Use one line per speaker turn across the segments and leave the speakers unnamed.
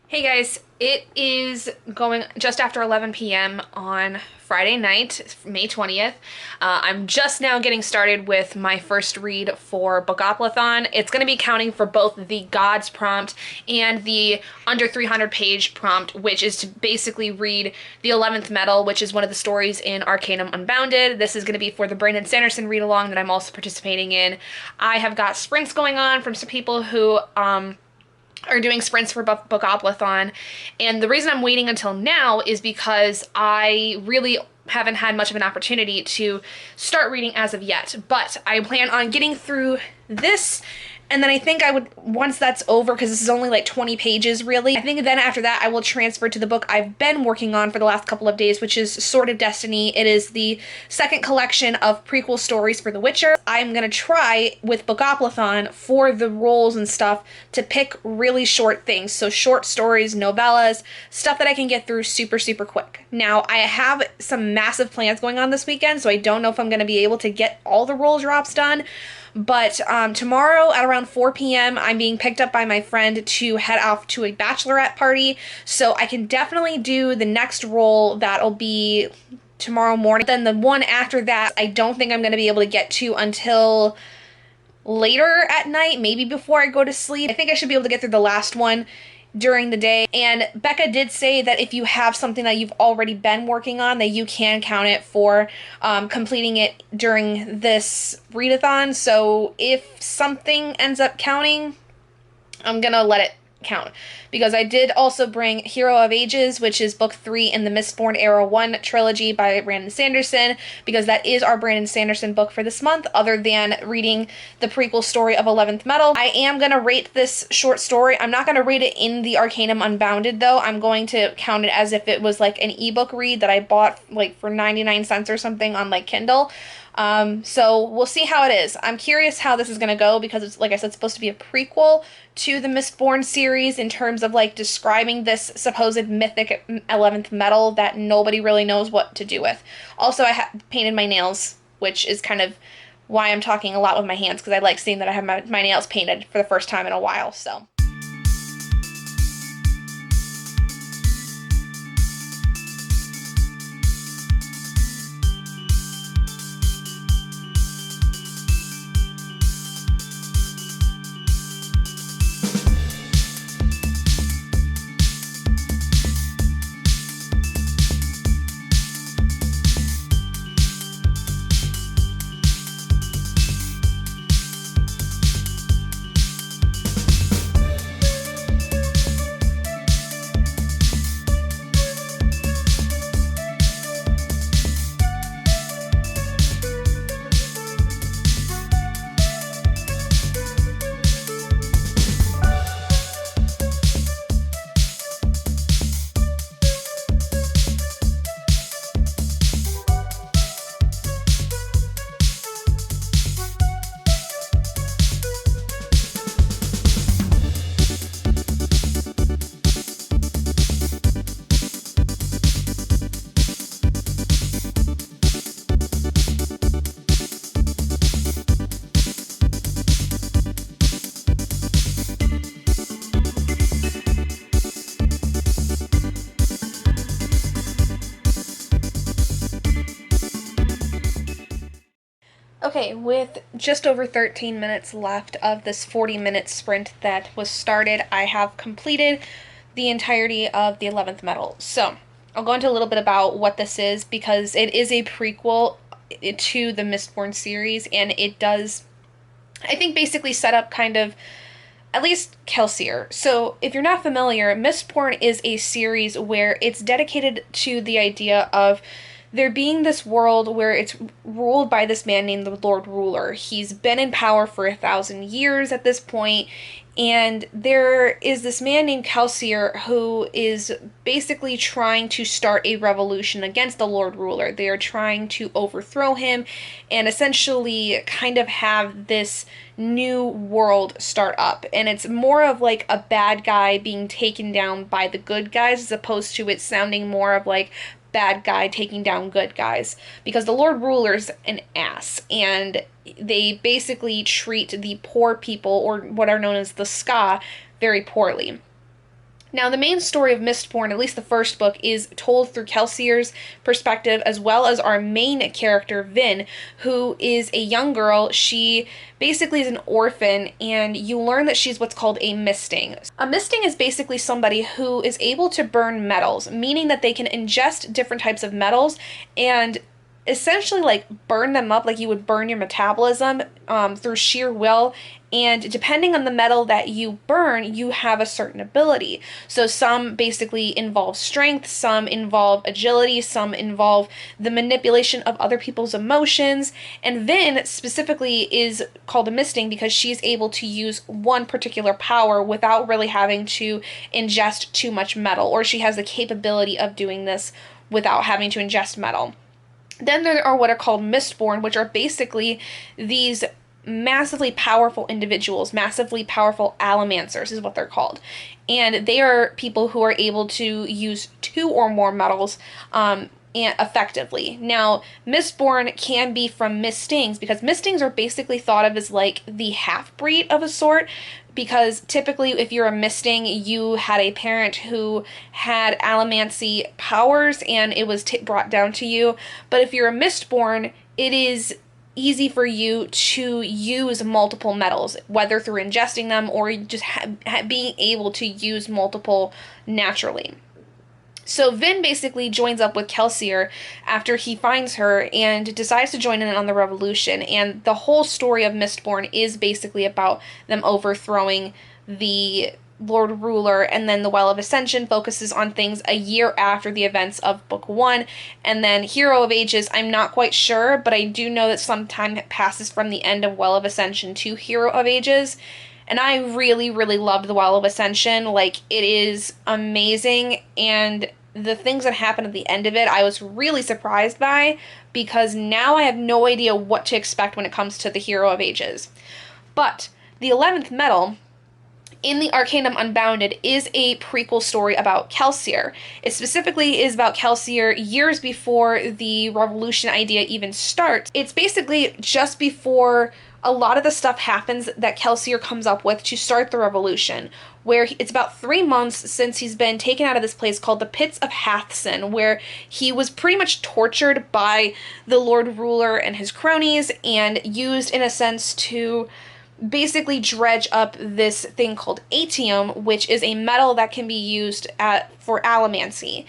Hey guys, it is going just after 11 p.m. on Friday night, May 20th. I'm just now getting started with my first read for Bookoplothon. It's going to be counting for both the Gods prompt and the under 300 page prompt, which is to basically read the 11th Metal, which is one of the stories in Arcanum Unbounded. This is going to be for the Brandon Sanderson read along that I'm also participating in. I have got sprints going on from some people who, are doing sprints for Bookoplothon. And the reason I'm waiting until now is because I really haven't had much of an opportunity to start reading as of yet. But I plan on getting through this, and then I think I would, once that's over, because this is only like 20 pages really, I think then after that I will transfer to the book I've been working on for the last couple of days, which is Sword of Destiny. It is the second collection of prequel stories for The Witcher. I'm gonna try with Bookoplothon for the roles and stuff to pick really short things. So short stories, novellas, stuff that I can get through super, super quick. Now, I have some massive plans going on this weekend, so I don't know if I'm gonna be able to get all the role drops done. But tomorrow at around 4 p.m., I'm being picked up by my friend to head off to a bachelorette party. So I can definitely do the next role. That'll be tomorrow morning. Then the one after that, I don't think I'm going to be able to get to until later at night, maybe before I go to sleep. I think I should be able to get through the last one during the day. And Becca did say that if you have something that you've already been working on, that you can count it for completing it during this readathon. So if something ends up counting, I'm gonna let it count, because I did also bring Hero of Ages, which is book 3 in the Mistborn Era 1 trilogy by Brandon Sanderson, because that is our Brandon Sanderson book for this month, other than reading the prequel story of 11th Metal. I am going to rate this short story. I'm not going to rate it in the Arcanum Unbounded, though. I'm going to count it as if it was like an ebook read that I bought like for 99 cents or something on like Kindle. So we'll see how it is. I'm curious how this is going to go, because it's, like I said, supposed to be a prequel to the Mistborn series in terms of like describing this supposed mythic 11th Metal that nobody really knows what to do with. Also, I painted my nails, which is kind of why I'm talking a lot with my hands, because I like seeing that I have my nails painted for the first time in a while, so. Okay, with just over 13 minutes left of this 40-minute sprint that was started, I have completed the entirety of the 11th Metal. So, I'll go into a little bit about what this is, because it is a prequel to the Mistborn series, and it does, I think, basically set up kind of at least Kelsier. So, if you're not familiar, Mistborn is a series where it's dedicated to the idea of there being this world where it's ruled by this man named the Lord Ruler. He's been in power for 1,000 years at this point, and there is this man named Kelsier who is basically trying to start a revolution against the Lord Ruler. They are trying to overthrow him and essentially kind of have this new world start up. And it's more of like a bad guy being taken down by the good guys, as opposed to it sounding more of like bad guy taking down good guys, because the Lord Ruler's an ass, and they basically treat the poor people, or what are known as the Ska, very poorly. Now, the main story of Mistborn, at least the first book, is told through Kelsier's perspective, as well as our main character, Vin, who is a young girl. She basically is an orphan, and you learn that she's what's called a misting. A misting is basically somebody who is able to burn metals, meaning that they can ingest different types of metals and essentially like burn them up like you would burn your metabolism through sheer will. And depending on the metal that you burn, you have a certain ability. So some basically involve strength, some involve agility, some involve the manipulation of other people's emotions. And Vin specifically is called a misting because she's able to use one particular power without really having to ingest too much metal, or she has the capability of doing this without having to ingest metal. Then there are what are called Mistborn, which are basically these massively powerful individuals, massively powerful allomancers is what they're called. And they are people who are able to use 2 or more metals and effectively. Now, Mistborn can be from Mistings, because Mistings are basically thought of as like the half-breed of a sort, because typically if you're a misting, you had a parent who had allomancy powers and it was brought down to you. But if you're a Mistborn, it is easy for you to use multiple metals, whether through ingesting them or just being able to use multiple naturally. So Vin basically joins up with Kelsier after he finds her and decides to join in on the revolution. And the whole story of Mistborn is basically about them overthrowing the Lord Ruler, and then the Well of Ascension focuses on things a year after the events of Book 1. And then Hero of Ages, I'm not quite sure, but I do know that some time passes from the end of Well of Ascension to Hero of Ages. And I really, really loved the Well of Ascension. Like, it is amazing, and the things that happen at the end of it, I was really surprised by, because now I have no idea what to expect when it comes to the Hero of Ages. But the 11th Metal in the Arcanum Unbounded is a prequel story about Kelsier. It specifically is about Kelsier years before the revolution idea even starts. It's basically just before a lot of the stuff happens that Kelsier comes up with to start the revolution, where it's about 3 months since he's been taken out of this place called the Pits of Hathsin, where he was pretty much tortured by the Lord Ruler and his cronies and used in a sense to basically dredge up this thing called atium, which is a metal that can be used for allomancy.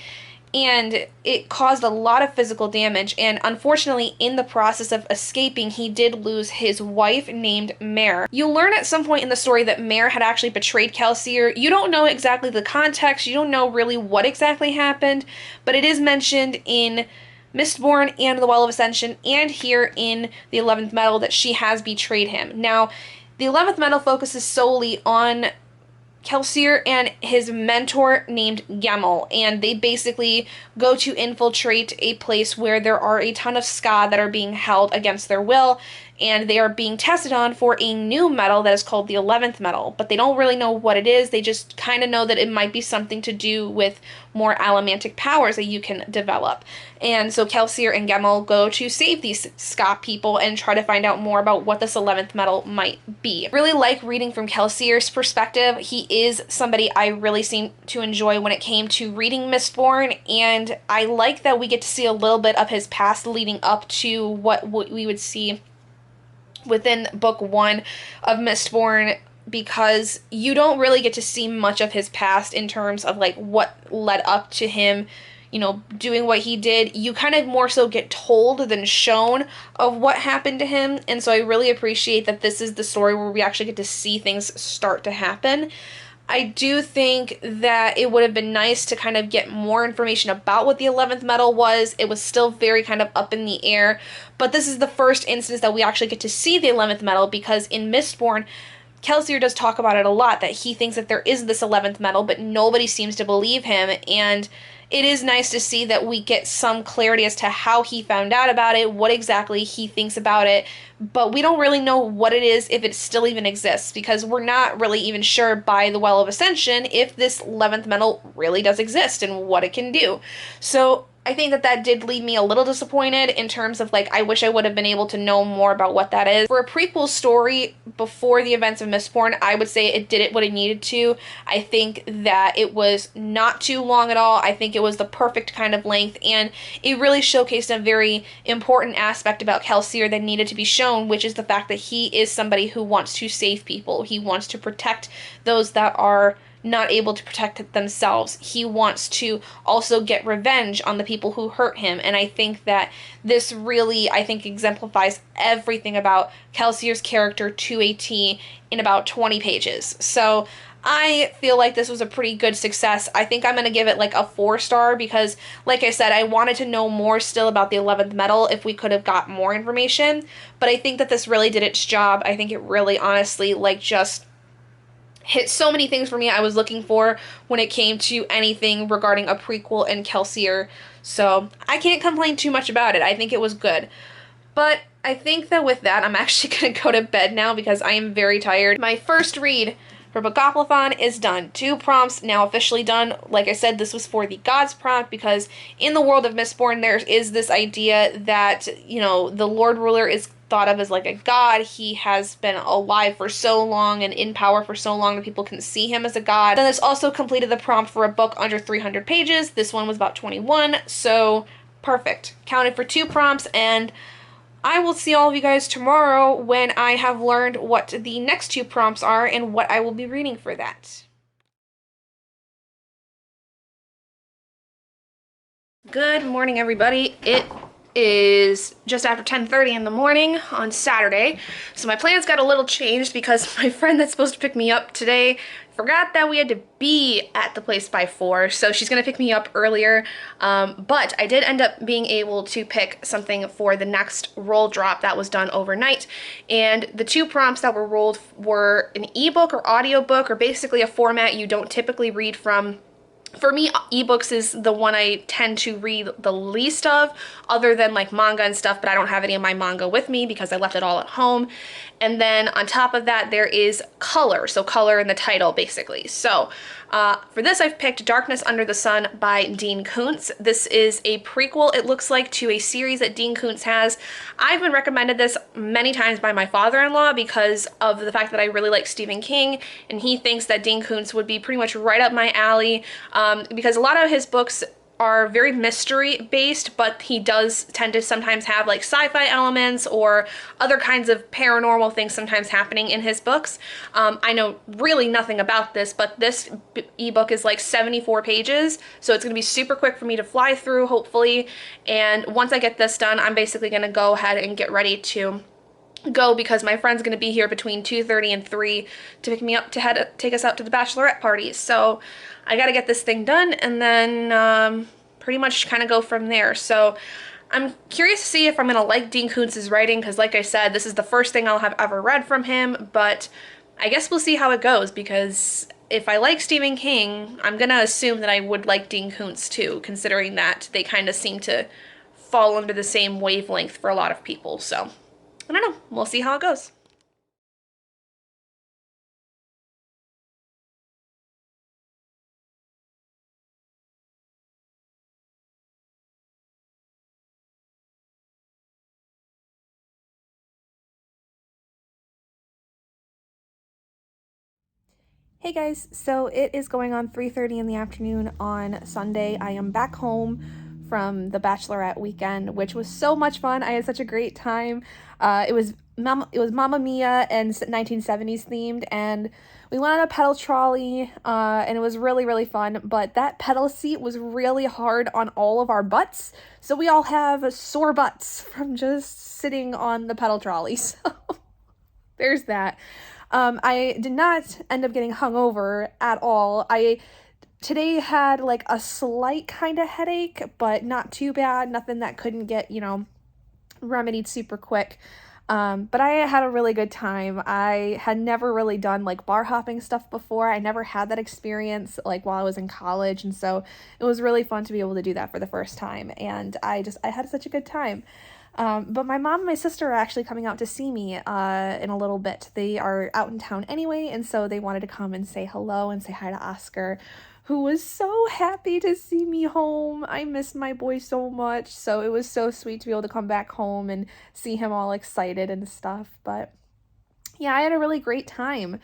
And it caused a lot of physical damage, and unfortunately, in the process of escaping, he did lose his wife named Mare. You learn at some point in the story that Mare had actually betrayed Kelsier. You don't know exactly the context, you don't know really what exactly happened, but it is mentioned in Mistborn and the Well of Ascension, and here in the 11th Metal, that she has betrayed him. Now, the 11th Metal focuses solely on Kelsier and his mentor named Gemmel, and they basically go to infiltrate a place where there are a ton of ska that are being held against their will, and they are being tested on for a new metal that is called the 11th Metal, but they don't really know what it is. They just kind of know that it might be something to do with more allomantic powers that you can develop. And so Kelsier and Gemmel go to save these ska people and try to find out more about what this 11th Metal might be. I really like reading from Kelsier's perspective. He is somebody I really seem to enjoy when it came to reading Mistborn, and I like that we get to see a little bit of his past leading up to what we would see within Book 1 of Mistborn, because you don't really get to see much of his past in terms of like what led up to him, you know, doing what he did. You kind of more so get told than shown of what happened to him, and so I really appreciate that this is the story where we actually get to see things start to happen. I do think that it would have been nice to kind of get more information about what the 11th Metal was. It was still very kind of up in the air, but this is the first instance that we actually get to see the 11th Metal, because in Mistborn, Kelsier does talk about it a lot, that he thinks that there is this 11th Metal, but nobody seems to believe him, and it is nice to see that we get some clarity as to how he found out about it, what exactly he thinks about it, but we don't really know what it is, if it still even exists, because we're not really even sure by the Well of Ascension if this 11th Metal really does exist and what it can do. So I think that that did leave me a little disappointed in terms of like, I wish I would have been able to know more about what that is. For a prequel story before the events of Mistborn, I would say it did it what it needed to. I think that it was not too long at all. I think it was the perfect kind of length, and it really showcased a very important aspect about Kelsier that needed to be shown, which is the fact that he is somebody who wants to save people. He wants to protect those that are not able to protect themselves. He wants to also get revenge on the people who hurt him. And I think that this really, I think, exemplifies everything about Kelsier's character to a T in about 20 pages. So I feel like this was a pretty good success. I think I'm going to give it like a 4-star because, like I said, I wanted to know more still about the 11th Metal if we could have got more information. But I think that this really did its job. I think it really, honestly, like, just hit so many things for me I was looking for when it came to anything regarding a prequel and Kelsier. So I can't complain too much about it. I think it was good. But I think that with that, I'm actually going to go to bed now because I am very tired. My first read for Bookoplothon is done. 2 prompts now officially done. Like I said, this was for the Gods prompt because in the world of Mistborn, there is this idea that, you know, the Lord Ruler is thought of as like a god. He has been alive for so long and in power for so long that people can see him as a god. Then this also completed the prompt for a book under 300 pages. This one was about 21, so perfect. Counted for 2 prompts, and I will see all of you guys tomorrow when I have learned what the next 2 prompts are and what I will be reading for that. Good morning, everybody. It is just after 10:30 in the morning on Saturday, so my plans got a little changed because my friend that's supposed to pick me up today forgot that we had to be at the place by 4, so she's gonna pick me up earlier, but I did end up being able to pick something for the next roll drop that was done overnight, and the 2 prompts that were rolled were an ebook or audiobook, or basically a format you don't typically read from. For me, ebooks is the one I tend to read the least of, other than like manga and stuff, but I don't have any of my manga with me because I left it all at home. And then on top of that, there is color, so color in the title, basically. So for this, I've picked Darkness Under the Sun by Dean Koontz. This is a prequel, it looks like, to a series that Dean Koontz has. I've been recommended this many times by my father-in-law because of the fact that I really like Stephen King, and he thinks that Dean Koontz would be pretty much right up my alley, because a lot of his books are very mystery based, but he does tend to sometimes have like sci-fi elements or other kinds of paranormal things sometimes happening in his books. I know really nothing about this, but this ebook is like 74 pages, so it's gonna be super quick for me to fly through, hopefully. And once I get this done, I'm basically gonna go ahead and get ready to go because my friend's going to be here between 2:30 and 3 to pick me up to take us out to the bachelorette party. So I got to get this thing done and then pretty much kind of go from there. So I'm curious to see if I'm going to like Dean Koontz's writing because, like I said, this is the first thing I'll have ever read from him, but I guess we'll see how it goes because if I like Stephen King, I'm going to assume that I would like Dean Koontz too, considering that they kind of seem to fall under the same wavelength for a lot of people. So I don't know. We'll see how it goes. Hey guys, so it is going on 3:30 in the afternoon on Sunday. I am back home from the bachelorette weekend, which was so much fun. I had such a great time. It was Mamma Mia and 1970s themed, and we went on a pedal trolley, and it was really, really fun, but that pedal seat was really hard on all of our butts, so we all have sore butts from just sitting on the pedal trolley, so there's that. I did not end up getting hungover at all. I today had like a slight kind of headache, but not too bad. Nothing that couldn't get, remedied super quick. But I had a really good time. I had never really done like bar hopping stuff before. I never had that experience like while I was in college. And so it was really fun to be able to do that for the first time. And I had such a good time. But my mom and my sister are actually coming out to see me in a little bit. They are out in town anyway, and so they wanted to come and say hello and say hi to Oscar,
who was so happy to see me home. I missed my boy so much, so it was so sweet to be able to come back home and see him all excited and stuff. But yeah, I had a really great time.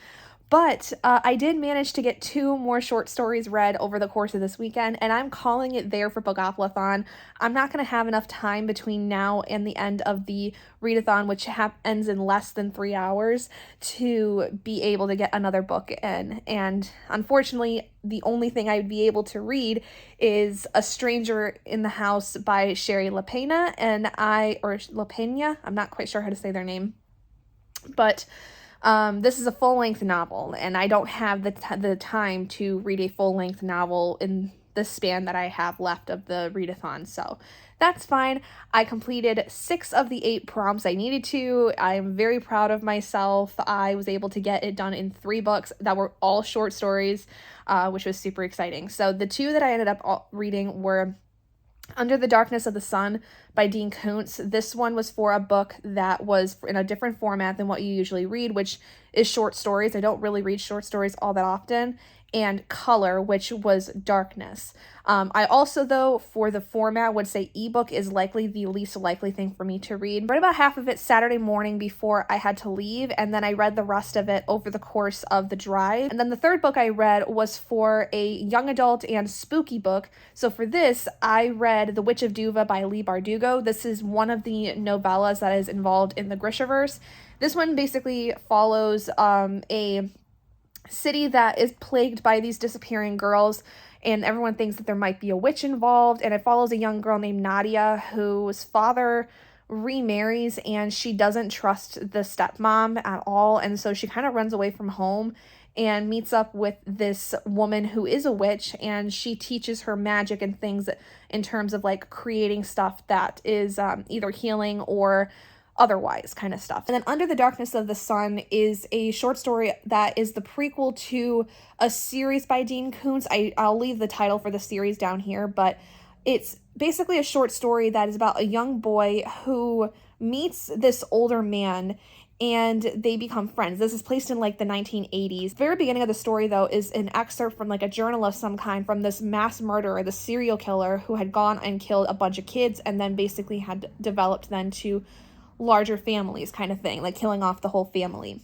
But I did manage to get 2 more short stories read over the course of this weekend, and I'm calling it there for Bookoplothon. I'm not going to have enough time between now and the end of the readathon, which ends in less than 3 hours, to be able to get another book in. And unfortunately, the only thing I'd be able to read is A Stranger in the House by Sherry LaPena, or LaPena, I'm not quite sure how to say their name. But this is a full-length novel, and I don't have the time to read a full-length novel in the span that I have left of the readathon, so that's fine. I completed 6 of the 8 prompts I needed to. I am very proud of myself. I was able to get it done in 3 books that were all short stories, which was super exciting. So the 2 that I ended up reading were Under the Darkness of the Sun by Dean Koontz. This one was for a book that was in a different format than what you usually read, which is short stories. I don't really read short stories all that often. And Color, which was darkness. I also, though, for the format, would say ebook is likely the least likely thing for me to read. I read about half of it Saturday morning before I had to leave, and then I read the rest of it over the course of the drive. And then the third book I read was for a young adult and spooky book. So for this, I read The Witch of Duva by Leigh Bardugo. This is one of the novellas that is involved in the Grishaverse. This one basically follows a city that is plagued by these disappearing girls, and everyone thinks that there might be a witch involved, and it follows a young girl named Nadia whose father remarries, and she doesn't trust the stepmom at all, and so she kind of runs away from home and meets up with this woman who is a witch, and she teaches her magic and things in terms of like creating stuff that is either healing or otherwise kind of stuff. And then Under the Darkness of the Sun is a short story that is the prequel to a series by Dean Koontz. I'll leave the title for the series down here, but it's basically a short story that is about a young boy who meets this older man and they become friends. This is placed in like the 1980s. The very beginning of the story, though, is an excerpt from like a journal of some kind from this mass murderer, the serial killer who had gone and killed a bunch of kids and then basically had developed then to larger families kind of thing, like killing off the whole family.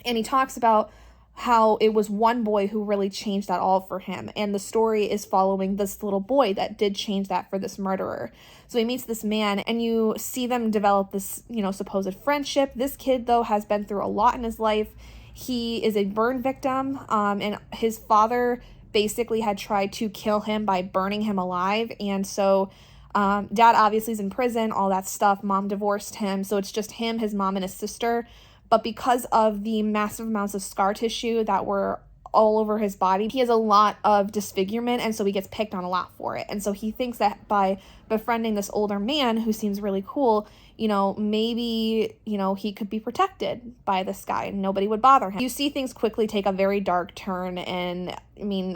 And he talks about how it was one boy who really changed that all for him, and the story is following this little boy that did change that for this murderer. So he meets this man and you see them develop this, supposed friendship. This kid, though, has been through a lot in his life. He is a burn victim, and his father basically had tried to kill him by burning him alive, and so dad obviously is in prison, all that stuff. Mom divorced him, so it's just him, his mom, and his sister. But because of the massive amounts of scar tissue that were all over his body, he has a lot of disfigurement, and so he gets picked on a lot for it. And so he thinks that by befriending this older man who seems really cool, maybe, he could be protected by this guy and nobody would bother him. You see things quickly take a very dark turn, and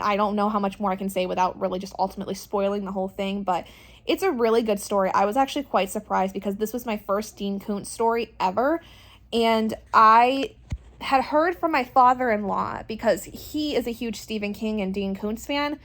I don't know how much more I can say without really just ultimately spoiling the whole thing, but it's a really good story. I was actually quite surprised because this was my first Dean Koontz story ever, and I had heard from my father-in-law, because he is a huge Stephen King and Dean Koontz fan.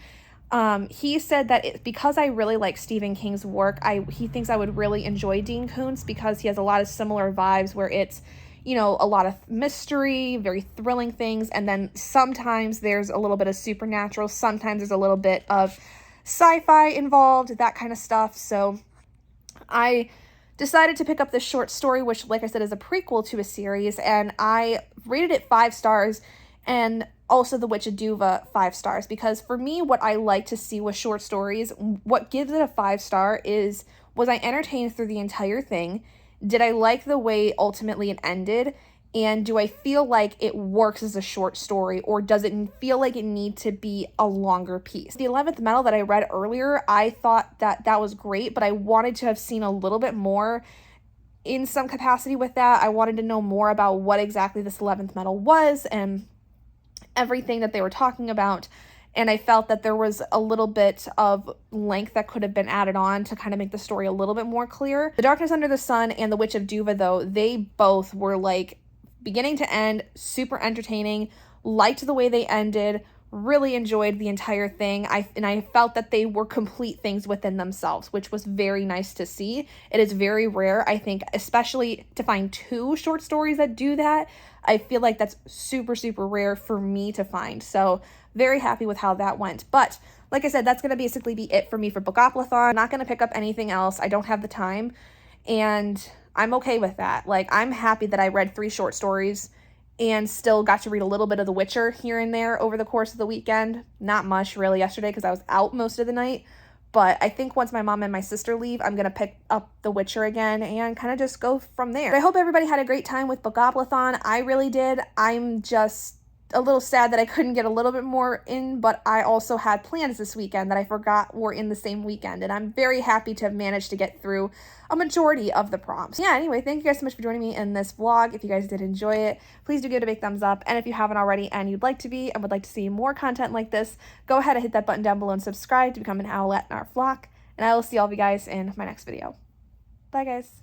He said that because I really like Stephen King's work, he thinks I would really enjoy Dean Koontz because he has a lot of similar vibes where it's, a lot of mystery, very thrilling things, and then sometimes there's a little bit of supernatural, sometimes there's a little bit of sci-fi involved, that kind of stuff. So I decided to pick up this short story, which, like I said, is a prequel to a series, and I rated it 5 stars, and also The Witch of Duva 5 stars, because for me, what I like to see with short stories, what gives it a 5 star is, was I entertained through the entire thing? Did I like the way ultimately it ended? And do I feel like it works as a short story, or does it feel like it needs to be a longer piece? The 11th Metal that I read earlier, I thought that was great, but I wanted to have seen a little bit more in some capacity with that. I wanted to know more about what exactly this 11th Metal was and everything that they were talking about. And I felt that there was a little bit of length that could have been added on to kind of make the story a little bit more clear. The Darkness Under the Sun and The Witch of Duva, though, they both were like beginning to end, super entertaining, liked the way they ended, Really enjoyed the entire thing. I felt that they were complete things within themselves, which was very nice to see. It is very rare, I think, especially to find 2 short stories that do that. I feel like that's super, super rare for me to find. So very happy with how that went. But like I said, that's going to basically be it for me for Bookoplothon. I'm not going to pick up anything else. I don't have the time. And I'm okay with that. Like, I'm happy that I read 3 short stories and still got to read a little bit of The Witcher here and there over the course of the weekend. Not much really yesterday because I was out most of the night. But I think once my mom and my sister leave, I'm going to pick up The Witcher again and kind of just go from there. I hope everybody had a great time with Bookoplothon. I really did. I'm just a little sad that I couldn't get a little bit more in, but I also had plans this weekend that I forgot were in the same weekend, and I'm very happy to have managed to get through a majority of the prompts. Yeah, anyway, thank you guys so much for joining me in this vlog. If you guys did enjoy it, please do give it a big thumbs up, and if you haven't already and you'd like to be and would like to see more content like this, go ahead and hit that button down below and subscribe to become an owlet in our flock, and I will see all of you guys in my next video. Bye, guys.